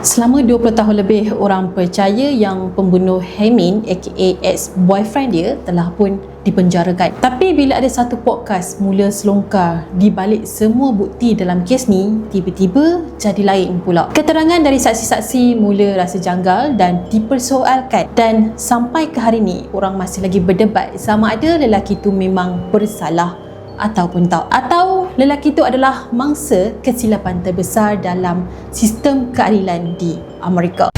Selama 20 tahun lebih, orang percaya yang pembunuh Haemin aka ex-boyfriend dia telah pun dipenjarakan. Tapi bila ada satu podcast mula selongkar di balik semua bukti dalam kes ni, tiba-tiba jadi lain pula. Keterangan dari saksi-saksi mula rasa janggal dan dipersoalkan, dan sampai ke hari ni orang masih lagi berdebat sama ada lelaki tu memang bersalah ataupun tak, atau lelaki itu adalah mangsa kesilapan terbesar dalam sistem keadilan di Amerika.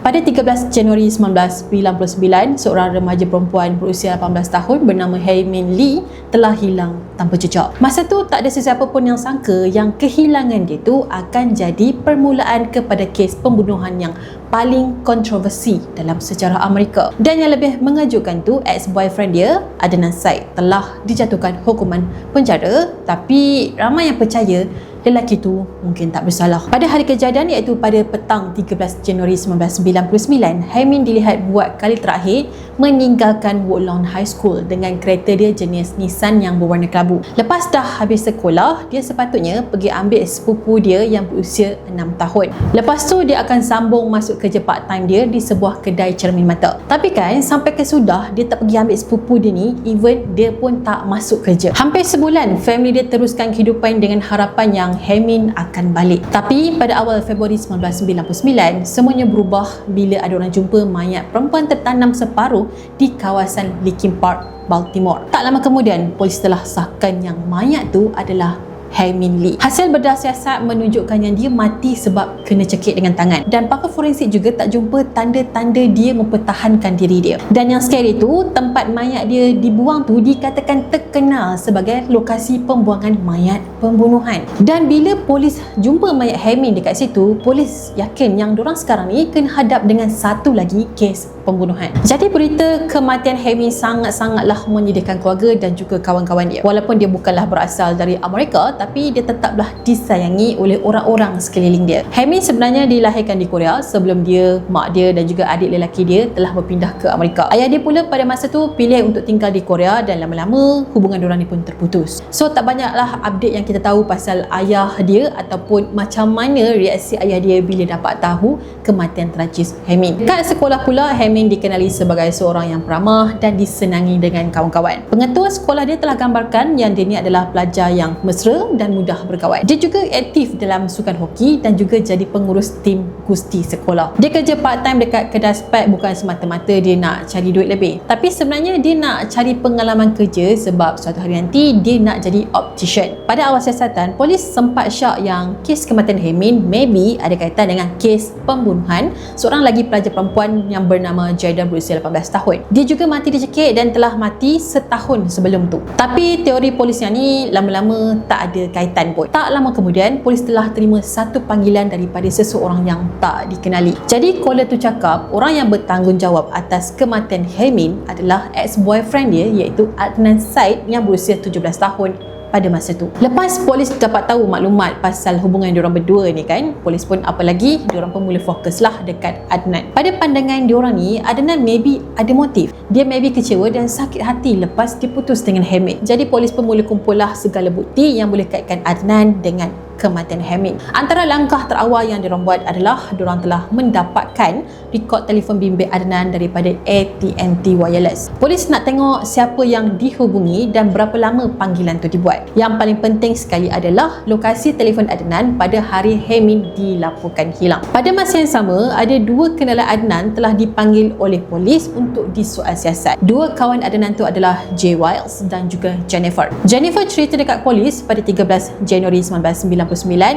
Pada 13 Januari 1999, seorang remaja perempuan berusia 18 tahun bernama Haemin Lee telah hilang tanpa jejak. Masa tu tak ada sesiapa pun yang sangka yang kehilangan dia tu akan jadi permulaan kepada kes pembunuhan yang paling kontroversi dalam sejarah Amerika. Dan yang lebih mengejutkan tu, ex-boyfriend dia, Adnan Syed, telah dijatuhkan hukuman penjara, tapi ramai yang percaya lelaki tu mungkin tak bersalah. Pada hari kejadian iaitu pada petang 13 Januari 1999, Haemin dilihat buat kali terakhir meninggalkan Woodlawn High School dengan kereta dia jenis Nissan yang berwarna kelabu. Lepas dah habis sekolah, dia sepatutnya pergi ambil sepupu dia yang berusia 6 tahun. Lepas tu dia akan sambung masuk kerja part time dia di sebuah kedai cermin mata. Tapi kan sampai kesudah dia tak pergi ambil sepupu dia ni, even dia pun tak masuk kerja. Hampir sebulan family dia teruskan kehidupan dengan harapan yang Haemin akan balik. Tapi pada awal Februari 1999, semuanya berubah bila ada orang jumpa mayat perempuan tertanam separuh di kawasan Linkin Park, Baltimore. Tak lama kemudian, polis telah sahkan yang mayat tu adalah Haemin Lee. Hasil bedah siasat menunjukkan yang dia mati sebab kena cekik dengan tangan, dan pakar forensik juga tak jumpa tanda-tanda dia mempertahankan diri dia. Dan yang scary tu, tempat mayat dia dibuang tu dikatakan terkenal sebagai lokasi pembuangan mayat pembunuhan. Dan bila polis jumpa mayat Haemin dekat situ, polis yakin yang diorang sekarang ni kena hadap dengan satu lagi kes pembunuhan. Jadi berita kematian Haemin sangat-sangatlah menyedihkan keluarga dan juga kawan-kawan dia. Walaupun dia bukanlah berasal dari Amerika, tapi dia tetaplah disayangi oleh orang-orang sekeliling dia. Haemin sebenarnya dilahirkan di Korea sebelum dia, mak dia dan juga adik lelaki dia telah berpindah ke Amerika. Ayah dia pula pada masa tu pilih untuk tinggal di Korea dan lama-lama hubungan diorang ni pun terputus. So tak banyaklah update yang kita tahu pasal ayah dia ataupun macam mana reaksi ayah dia bila dapat tahu kematian tragis Haemin. Kat sekolah pula, Haemin dikenali sebagai seorang yang peramah dan disenangi dengan kawan-kawan. Pengetua sekolah dia telah gambarkan yang dia ni adalah pelajar yang mesra dan mudah berkawan. Dia juga aktif dalam sukan hoki dan juga jadi pengurus tim gusti sekolah. Dia kerja part time dekat kedai spek bukan semata-mata dia nak cari duit lebih, tapi sebenarnya dia nak cari pengalaman kerja sebab suatu hari nanti dia nak jadi optician. Pada awal siasatan, polis sempat syak yang kes kematian Haemin maybe ada kaitan dengan kes pembunuhan seorang lagi pelajar perempuan yang bernama Jada berusia 18 tahun. Dia juga mati dicekik dan telah mati setahun sebelum tu. Tapi teori polis yang ni lama-lama tak ada kaitan pun. Tak lama kemudian, polis telah terima satu panggilan daripada seseorang yang tak dikenali. Jadi caller tu cakap orang yang bertanggungjawab atas kematian Haemin adalah ex-boyfriend dia iaitu Adnan Syed yang berusia 17 tahun pada masa tu. Lepas polis dapat tahu maklumat pasal hubungan diorang berdua ni kan, polis pun apa lagi, diorang pun mula fokus lah dekat Adnan. Pada pandangan diorang ni, Adnan maybe ada motif. Dia maybe kecewa dan sakit hati lepas diputus dengan Haemin. Jadi polis pun mula kumpul lah segala bukti yang boleh kaitkan Adnan dengan kematian Haemin. Antara langkah terawal yang diorang buat adalah diorang telah mendapatkan rekod telefon bimbit Adnan daripada AT&T Wireless. Polis nak tengok siapa yang dihubungi dan berapa lama panggilan tu dibuat. Yang paling penting sekali adalah lokasi telefon Adnan pada hari Haemin dilaporkan hilang. Pada masa yang sama, ada dua kenalan Adnan telah dipanggil oleh polis untuk disoal siasat. Dua kawan Adnan tu adalah Jay Wiles dan juga Jennifer. Jennifer cerita dekat polis pada 13 Januari 1999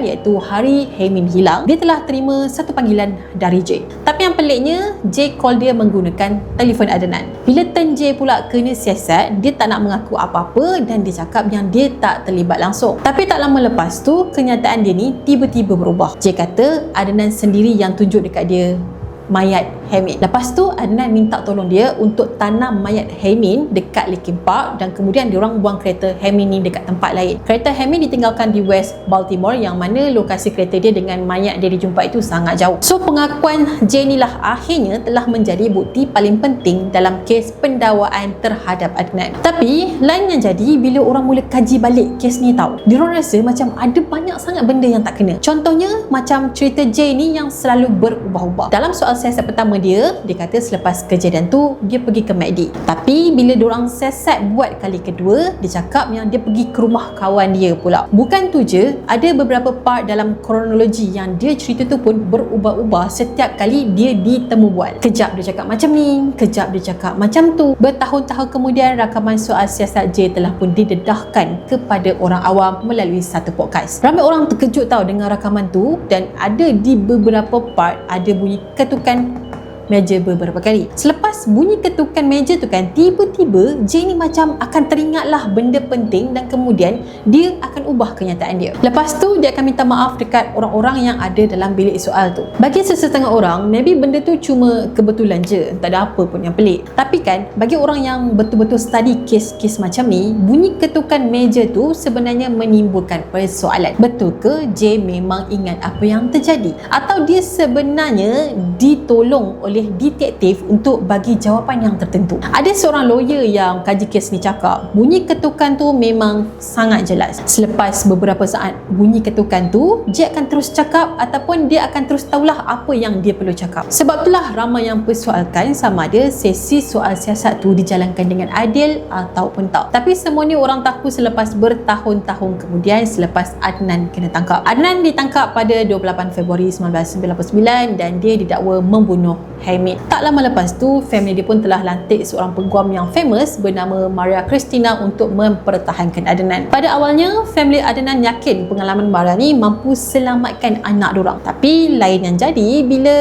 iaitu hari Haemin hilang, dia telah terima satu panggilan dari Jay. Tapi yang peliknya, Jay call dia menggunakan telefon Adnan. Bila turn Jay pula kena siasat, dia tak nak mengaku apa-apa dan dia cakap yang dia tak terlibat langsung. Tapi tak lama lepas tu, kenyataan dia ni tiba-tiba berubah. Jay kata Adnan sendiri yang tunjuk dekat dia mayat Haimin. Lepas tu Adnan minta tolong dia untuk tanam mayat Haimin dekat Linkin Park dan kemudian diorang buang kereta Haimin ni dekat tempat lain. Kereta Haimin ditinggalkan di West Baltimore yang mana lokasi kereta dia dengan mayat dia dijumpa itu sangat jauh. So pengakuan Jay ni lah akhirnya telah menjadi bukti paling penting dalam kes pendakwaan terhadap Adnan. Tapi lain yang jadi bila orang mula kaji balik kes ni tau. Diorang rasa macam ada banyak sangat benda yang tak kena. Contohnya macam cerita Jay ni yang selalu berubah-ubah. Dalam soal siasat pertama dia kata selepas kejadian tu dia pergi ke McD. Tapi bila diorang siasat buat kali kedua, dia cakap yang dia pergi ke rumah kawan dia pula. Bukan tu je, ada beberapa part dalam kronologi yang dia cerita tu pun berubah-ubah setiap kali dia ditemu bual. Kejap dia cakap macam ni, kejap dia cakap macam tu. Bertahun-tahun kemudian rakaman soal siasat Jay telah pun didedahkan kepada orang awam melalui satu podcast. Ramai orang terkejut tau dengan rakaman tu dan ada di beberapa part ada bunyi ketukan meja beberapa kali. Selepas bunyi ketukan meja tu kan, tiba-tiba Jay ni macam akan teringatlah benda penting dan kemudian dia akan ubah kenyataan dia. Lepas tu dia akan minta maaf dekat orang-orang yang ada dalam bilik soal tu. Bagi sesetengah orang, maybe benda tu cuma kebetulan je, tak ada apa pun yang pelik. Tapi kan, bagi orang yang betul-betul study kes-kes macam ni, bunyi ketukan meja tu sebenarnya menimbulkan persoalan. Betul ke Jay memang ingat apa yang terjadi? Atau dia sebenarnya ditolong oleh detektif untuk bagi jawapan yang tertentu? Ada seorang lawyer yang kaji kes ni cakap bunyi ketukan tu memang sangat jelas. Selepas beberapa saat bunyi ketukan tu, dia akan terus cakap ataupun dia akan terus tahulah apa yang dia perlu cakap. Sebab itulah ramai yang persoalkan sama ada sesi soal siasat tu dijalankan dengan adil ataupun tak. Tapi semua ni orang tahu selepas bertahun-tahun kemudian selepas Adnan kena tangkap. Adnan ditangkap pada 28 Februari 1999 dan dia didakwa membunuh Haimin. Tak lama lepas tu, family dia pun telah lantik seorang peguam yang famous bernama Maria Cristina untuk mempertahankan Adnan. Pada awalnya, family Adnan yakin pengalaman Maria ni mampu selamatkan anak dorang. Tapi lain yang jadi bila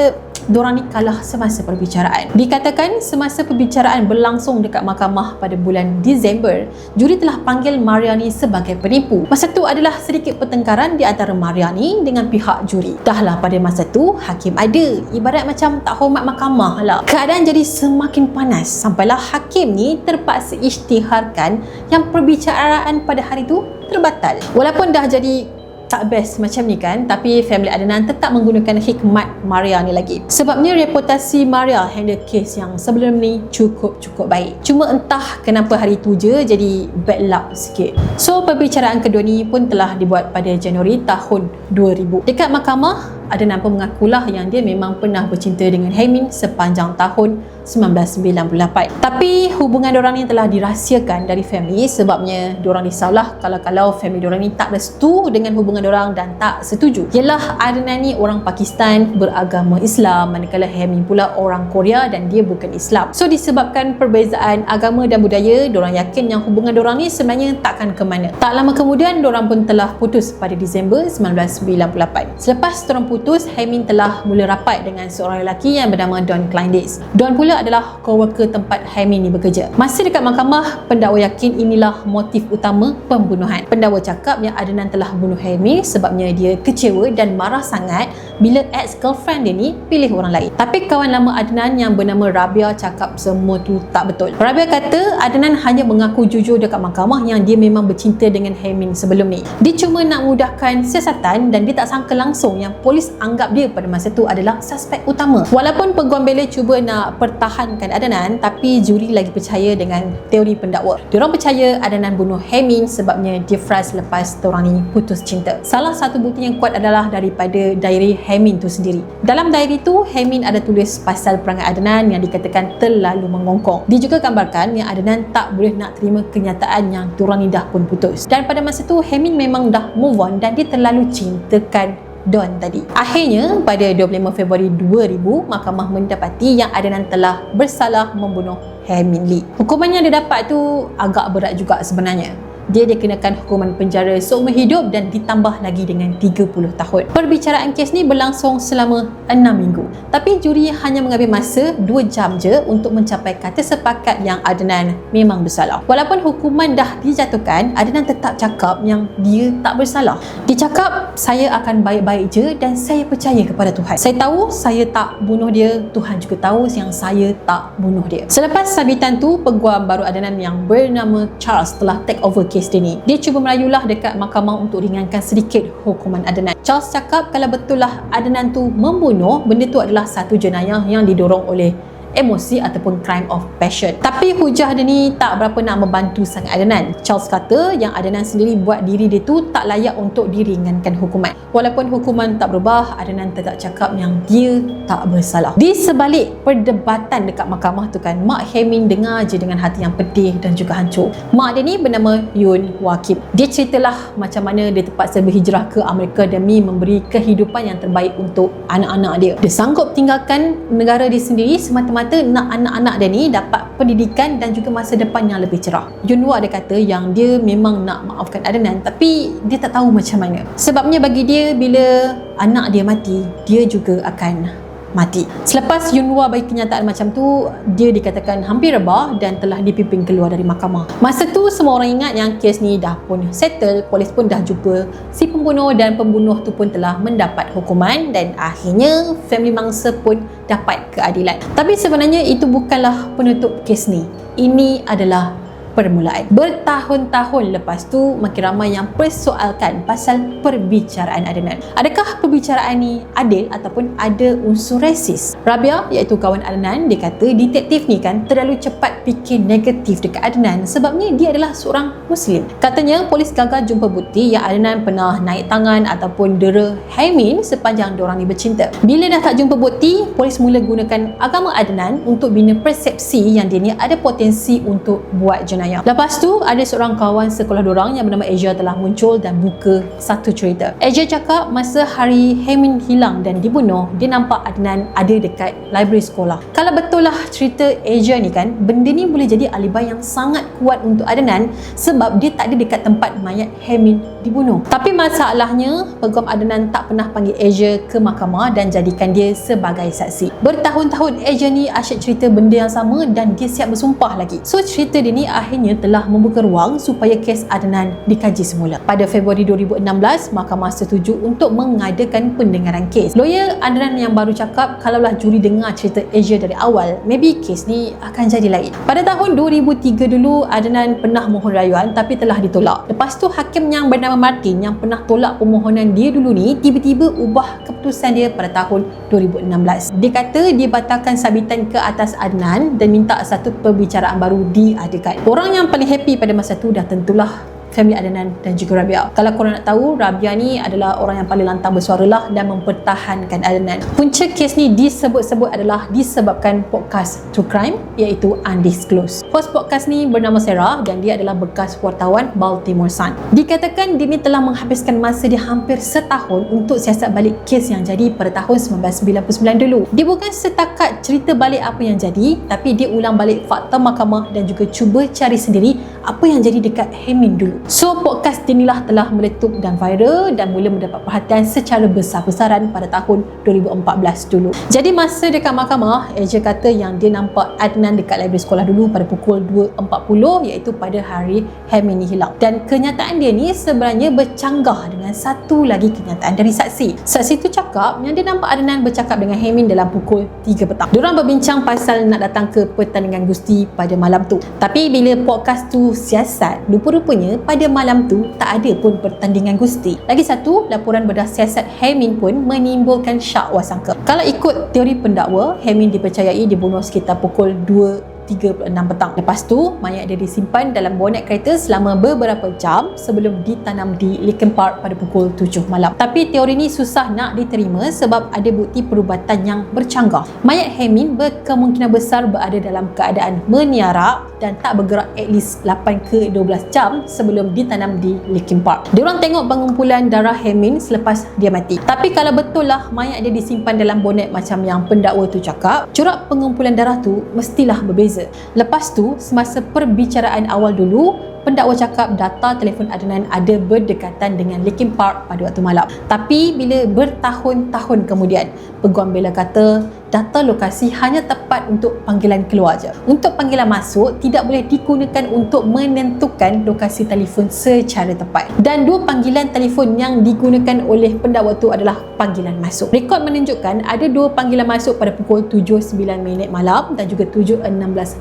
dorang ni kalah semasa perbicaraan. Dikatakan semasa perbicaraan berlangsung dekat mahkamah pada bulan Disember, juri telah panggil Maria ni sebagai penipu. Masa tu adalah sedikit pertengkaran di antara Maria ni dengan pihak juri. Dahlah pada masa tu, hakim ada. Ibarat macam tak hormat mahkamah lah. Keadaan jadi semakin panas sampailah hakim ni terpaksa isytiharkan yang perbicaraan pada hari tu terbatal. Walaupun dah jadi tak best macam ni kan, tapi family Adnan tetap menggunakan hikmat Maria ni lagi. Sebabnya reputasi Maria handle kes yang sebelum ni cukup baik. Cuma entah kenapa hari tu je jadi bad luck sikit. So perbicaraan kedua ni pun telah dibuat pada Januari tahun 2000. Dekat mahkamah, Adnan pun mengakulah yang dia memang pernah bercinta dengan Haimin sepanjang tahun 1998. Tapi hubungan diorang ni telah dirahsiakan dari family sebabnya diorang risaulah kalau family diorang ni tak restu dengan hubungan diorang dan tak setuju. Yalah, Adnan ni orang Pakistan beragama Islam, manakala Haimin pula orang Korea dan dia bukan Islam. So disebabkan perbezaan agama dan budaya, diorang yakin yang hubungan diorang ni sebenarnya takkan ke mana. Tak lama kemudian diorang pun telah putus pada Disember 1998. Selepas diorang putus, Haimin telah mula rapat dengan seorang lelaki yang bernama Don Kleindienst. Don pula adalah coworker tempat Haimin ni bekerja. Masa dekat mahkamah, pendakwa yakin inilah motif utama pembunuhan. Pendakwa cakap yang Adnan telah bunuh Haimin sebabnya dia kecewa dan marah sangat bila ex-girlfriend dia ni pilih orang lain. Tapi kawan lama Adnan yang bernama Rabia cakap semua tu tak betul. Rabia kata Adnan hanya mengaku jujur dekat mahkamah yang dia memang bercinta dengan Haimin sebelum ni. Dia cuma nak mudahkan siasatan dan dia tak sangka langsung yang polis anggap dia pada masa tu adalah suspek utama. Walaupun peguam bela cuba nak pertahankan Adnan, tapi juri lagi percaya dengan teori pendakwa. Diorang percaya Adnan bunuh Haimin sebabnya dia frust lepas diorang ni putus cinta. Salah satu bukti yang kuat adalah daripada diary Haimin tu sendiri. Dalam diary tu, Haimin ada tulis pasal perangai Adnan yang dikatakan terlalu mengongkong. Dia juga gambarkan yang Adnan tak boleh nak terima kenyataan yang diorang ni dah pun putus. Dan pada masa tu, Haimin memang dah move on dan dia terlalu cintakan Don tadi. Akhirnya pada 25 Februari 2000, mahkamah mendapati yang Adnan telah bersalah membunuh Haimin Lee. Hukuman yang dia dapat tu agak berat juga sebenarnya. dia dikenakan hukuman penjara seumur hidup dan ditambah lagi dengan 30 tahun. Perbicaraan kes ni berlangsung selama 6 minggu. Tapi juri hanya mengambil masa 2 jam je untuk mencapai kata sepakat yang Adnan memang bersalah. Walaupun hukuman dah dijatuhkan, Adnan tetap cakap yang dia tak bersalah. Dia cakap, saya akan baik-baik je dan saya percaya kepada Tuhan. Saya tahu saya tak bunuh dia, Tuhan juga tahu yang saya tak bunuh dia. Selepas sabitan tu, peguam baru Adnan yang bernama Charles telah take over kes dia ni. Dia cuba merayulah dekat mahkamah untuk ringankan sedikit hukuman Adnan. Charles cakap kalau betul lah Adnan tu membunuh, benda tu adalah satu jenayah yang didorong oleh emosi ataupun crime of passion. Tapi hujah dia ni tak berapa nak membantu sangat Adnan. Charles kata yang Adnan sendiri buat diri dia tu tak layak untuk diringankan hukuman. Walaupun hukuman tak berubah, Adnan tetap cakap yang dia tak bersalah. Di sebalik perdebatan dekat mahkamah tu kan, Mak Hemin dengar je dengan hati yang pedih dan juga hancur. Mak dia ni bernama Yun Wakib. Dia ceritalah macam mana dia terpaksa berhijrah ke Amerika demi memberi kehidupan yang terbaik untuk anak-anak dia. Dia sanggup tinggalkan negara dia sendiri semata-mata nak anak-anak dia ni dapat pendidikan dan juga masa depan yang lebih cerah. Yunwa dia kata yang dia memang nak maafkan Adnan, tapi dia tak tahu macam mana. Sebabnya bagi dia, bila anak dia mati, dia juga akan mati. Selepas Yunwa bagi kenyataan macam tu, dia dikatakan hampir rebah dan telah dipimpin keluar dari mahkamah. Masa tu semua orang ingat yang kes ni dah pun settle, polis pun dah jumpa si pembunuh dan pembunuh tu pun telah mendapat hukuman dan akhirnya family mangsa pun dapat keadilan. Tapi sebenarnya itu bukanlah penutup kes ni. Ini adalah permulaan. Bertahun-tahun lepas tu, makin ramai yang persoalkan pasal perbicaraan Adnan. Adakah perbicaraan ni adil ataupun ada unsur resis? Rabia, iaitu kawan Adnan, dia kata detektif ni kan terlalu cepat fikir negatif dekat Adnan sebabnya dia adalah seorang Muslim. Katanya polis gagal jumpa bukti yang Adnan pernah naik tangan ataupun dera Hemin sepanjang diorang ni bercinta. Bila dah tak jumpa bukti, polis mula gunakan agama Adnan untuk bina persepsi yang dia ni ada potensi untuk buat jenayah. Lepas tu, ada seorang kawan sekolah dorang yang bernama Asia telah muncul dan buka satu cerita. Asia cakap masa hari Hemin hilang dan dibunuh, dia nampak Adnan ada dekat library sekolah. Kalau betul lah cerita Asia ni kan, benda ni boleh jadi alibi yang sangat kuat untuk Adnan sebab dia tak ada dekat tempat mayat Hemin dibunuh. Tapi masalahnya, peguam Adnan tak pernah panggil Asia ke mahkamah dan jadikan dia sebagai saksi. Bertahun-tahun Asia ni asyik cerita benda yang sama dan dia siap bersumpah lagi. So cerita dia ni akhirnya telah membuka ruang supaya kes Adnan dikaji semula. Pada Februari 2016, mahkamah setuju untuk mengadakan pendengaran kes. Lawyer Adnan yang baru cakap kalaulah juri dengar cerita Asia dari awal, maybe kes ni akan jadi lain. Pada tahun 2003 dulu, Adnan pernah mohon rayuan tapi telah ditolak. Lepas tu hakim yang bernama Martin yang pernah tolak permohonan dia dulu ni tiba-tiba ubah keputusan dia pada tahun 2016. Dia kata dia batalkan sabitan ke atas Adnan dan minta satu perbicaraan baru diadakan. Orang yang paling happy pada masa tu dah tentulah family Adnan dan juga Rabia. Kalau korang nak tahu, Rabia ni adalah orang yang paling lantang bersuara lah dan mempertahankan Adnan. Punca kes ni disebut-sebut adalah disebabkan podcast True Crime iaitu Undisclosed. Host podcast ni bernama Sarah dan dia adalah bekas wartawan Baltimore Sun. Dikatakan dia ni telah menghabiskan masa dia hampir setahun untuk siasat balik kes yang jadi pada tahun 1999 dulu. Dia bukan setakat cerita balik apa yang jadi, tapi dia ulang balik fakta mahkamah dan juga cuba cari sendiri apa yang jadi dekat Hemin dulu. So podcast inilah telah meletup dan viral dan mula mendapat perhatian secara besar-besaran pada tahun 2014 dulu. Jadi masa dekat mahkamah, Asia kata yang dia nampak Adnan dekat library sekolah dulu pada pukul 2.40 iaitu pada hari Hemin ni hilang. Dan kenyataan dia ni sebenarnya bercanggah dengan satu lagi kenyataan dari saksi. Saksi tu cakap yang dia nampak Adnan bercakap dengan Hemin dalam pukul 3 petang. Diorang berbincang pasal nak datang ke pertandingan gusti pada malam tu. Tapi bila podcast tu siasat, rupa-rupanya pada malam tu tak ada pun pertandingan gusti. Lagi satu, laporan bedah siasat Hemin pun menimbulkan syak wasangka. Kalau ikut teori pendakwa, Hemin dipercayai dibunuh sekitar pukul 2.36 petang. Lepas tu, mayat dia disimpan dalam bonet kereta selama beberapa jam sebelum ditanam di Lincoln Park pada pukul 7 malam. Tapi teori ni susah nak diterima sebab ada bukti perubatan yang bercanggah. Mayat Hemin berkemungkinan besar berada dalam keadaan meniarak dan tak bergerak at least 8 ke 12 jam sebelum ditanam di Lincoln Park. Diorang tengok pengumpulan darah Hemin selepas dia mati. Tapi kalau betul lah mayat dia disimpan dalam bonet macam yang pendakwa tu cakap, corak pengumpulan darah tu mestilah berbeza. kuasa. Lepas tu, semasa perbicaraan awal dulu, pendakwa cakap data telefon Adnan ada berdekatan dengan Linkin Park pada waktu malam. Tapi bila bertahun-tahun kemudian, peguam bela kata data lokasi hanya tepat untuk panggilan keluar je. Untuk panggilan masuk, tidak boleh digunakan untuk menentukan lokasi telefon secara tepat. Dan dua panggilan telefon yang digunakan oleh pendakwa itu adalah panggilan masuk. Rekod menunjukkan ada dua panggilan masuk pada pukul 7.09 minit malam dan juga 7.16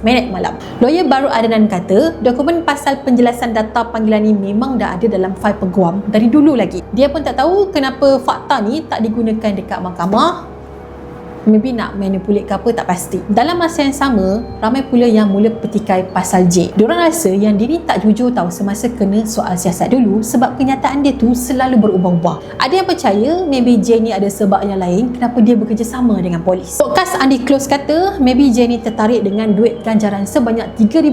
minit malam. Lawyer baru Adnan kata, dokumen pasal penjelasan data panggilan ni memang dah ada dalam fail peguam dari dulu lagi. Dia pun tak tahu kenapa fakta ni tak digunakan dekat mahkamah. Maybe nak manipulate ke apa, tak pasti. Dalam masa yang sama, ramai pula yang mula petikai pasal J. Diorang rasa yang dia ni tak jujur tahu semasa kena soal siasat dulu sebab kenyataan dia tu selalu berubah-ubah. Ada yang percaya maybe J ni ada sebab yang lain kenapa dia bekerjasama dengan polis. Podcast Andy Close kata maybe J ni tertarik dengan duit ganjaran sebanyak $3,000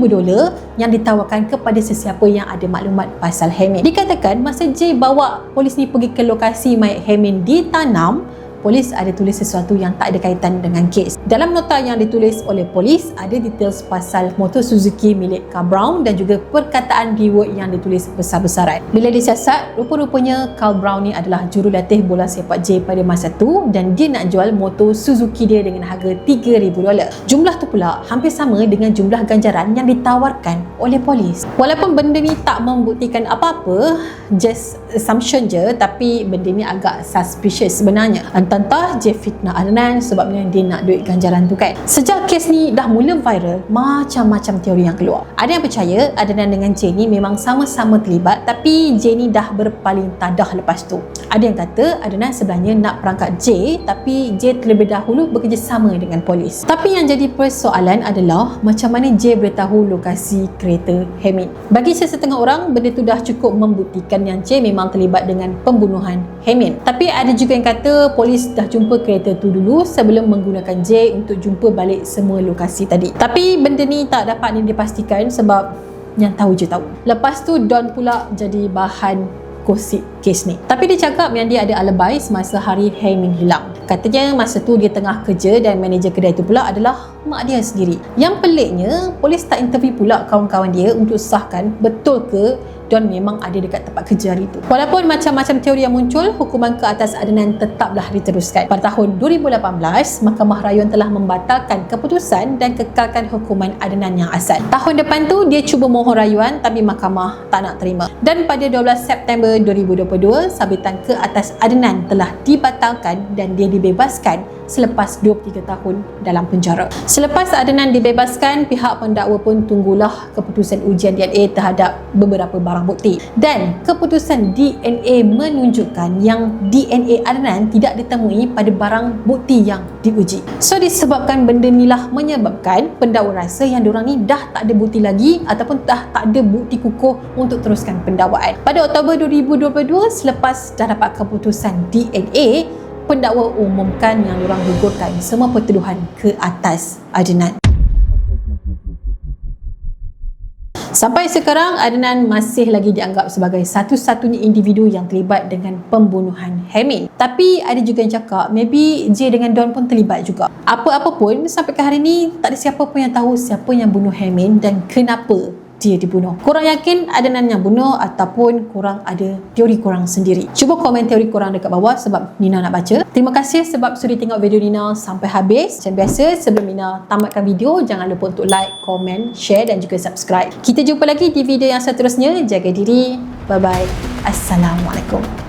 yang ditawarkan kepada sesiapa yang ada maklumat pasal Hamin. Dikatakan masa J bawa polis ni pergi ke lokasi mayat Hamin ditanam, polis ada tulis sesuatu yang tak ada kaitan dengan kes. Dalam nota yang ditulis oleh polis, ada details pasal motor Suzuki milik Carl Brown dan juga perkataan reward yang ditulis besar-besaran. Bila disiasat, rupa-rupanya Carl Brown ni adalah jurulatih bola sepak J pada masa tu dan dia nak jual motor Suzuki dia dengan harga $3,000. Jumlah tu pula hampir sama dengan jumlah ganjaran yang ditawarkan oleh polis. Walaupun benda ni tak membuktikan apa-apa, just assumption je, tapi benda ni agak suspicious sebenarnya. Entah J fitnah Adnan sebabnya dia nak duit ganjaran tu kan. Sejak kes ni dah mula viral, macam-macam teori yang keluar. Ada yang percaya Adnan dengan J ni memang sama-sama terlibat, tapi J ni dah berpaling tadah lepas tu. Ada yang kata Adnan sebenarnya nak perangkap J, tapi J terlebih dahulu bekerjasama dengan polis. Tapi yang jadi persoalan adalah macam mana J boleh tahu lokasi kereta Hamin. Bagi sesetengah orang, benda tu dah cukup membuktikan yang J memang terlibat dengan pembunuhan Hamin. Tapi ada juga yang kata polis dah jumpa kereta tu dulu sebelum menggunakan J untuk jumpa balik semua lokasi tadi. Tapi benda ni tak dapat dipastikan sebab yang tahu je tahu. Lepas tu Don pula jadi bahan gosip kes ni. Tapi dia cakap yang dia ada alibi semasa hari Hamin hilang. Katanya masa tu dia tengah kerja dan manager kedai tu pula adalah mak dia sendiri. Yang peliknya, polis tak interview pula kawan-kawan dia untuk sahkan betul ke Don memang ada dekat tempat kerja hari itu. Walaupun macam-macam teori yang muncul, hukuman ke atas Adnan tetaplah diteruskan. Pada tahun 2018, Mahkamah Rayun telah membatalkan keputusan dan kekalkan hukuman Adnan yang asal. Tahun depan tu dia cuba mohon rayuan tapi mahkamah tak nak terima. Dan pada 12 September 2022, sabitan ke atas Adnan telah dibatalkan dan dia dibebaskan selepas 23 tahun dalam penjara. Selepas Adnan dibebaskan, pihak pendakwa pun tunggulah keputusan ujian DNA terhadap beberapa barang bukti. Dan keputusan DNA menunjukkan yang DNA Adnan tidak ditemui pada barang bukti yang diuji. So disebabkan benda inilah menyebabkan pendakwa rasa yang diorang ni dah tak ada bukti lagi ataupun dah tak ada bukti kukuh untuk teruskan pendakwaan. Pada Oktober 2022, selepas dah dapat keputusan DNA, pendakwa umumkan yang diorang gugurkan semua pertuduhan ke atas Adnan. Sampai sekarang, Adnan masih lagi dianggap sebagai satu-satunya individu yang terlibat dengan pembunuhan Hamin. Tapi ada juga yang cakap maybe J dengan Don pun terlibat juga. Apa-apa pun, sampai ke hari ni tak ada siapa pun yang tahu siapa yang bunuh Hamin dan kenapa dia dibunuh. Korang yakin Adnan yang bunuh ataupun korang ada teori korang sendiri? Cuba komen teori korang dekat bawah sebab Nina nak baca. Terima kasih sebab sudi tengok video Nina sampai habis. Macam biasa, sebelum Nina tamatkan video, jangan lupa untuk like, komen, share dan juga subscribe. Kita jumpa lagi di video yang seterusnya. Jaga diri. Bye-bye. Assalamualaikum.